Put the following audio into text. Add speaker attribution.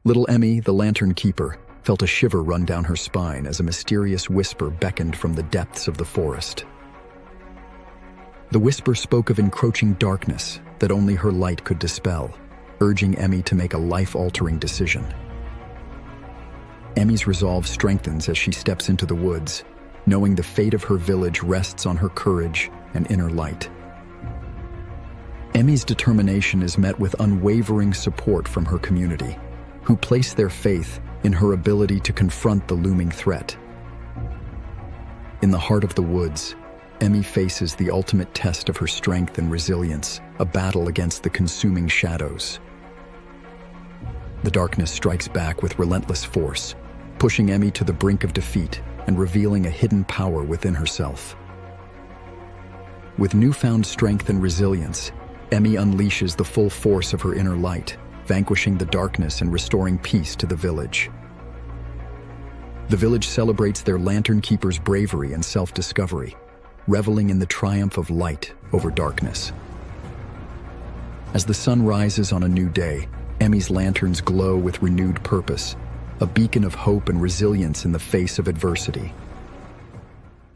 Speaker 1: Little Emmy, the lantern keeper, felt a shiver run down her spine as a mysterious whisper beckoned from the depths of the forest. The whisper spoke of encroaching darkness that only her light could dispel, urging Emmy to make a life-altering decision. Emmy's resolve strengthens as she steps into the woods, knowing the fate of her village rests on her courage and inner light. Emmy's determination is met with unwavering support from her community, who place their faith in her ability to confront the looming threat. In the heart of the woods, Emmy faces the ultimate test of her strength and resilience, a battle against the consuming shadows. The darkness strikes back with relentless force, pushing Emmy to the brink of defeat and revealing a hidden power within herself. With newfound strength and resilience, Emmy unleashes the full force of her inner light, vanquishing the darkness and restoring peace to the village. The village celebrates their lantern keeper's bravery and self-discovery, reveling in the triumph of light over darkness. As the sun rises on a new day, Emmy's lanterns glow with renewed purpose, a beacon of hope and resilience in the face of adversity.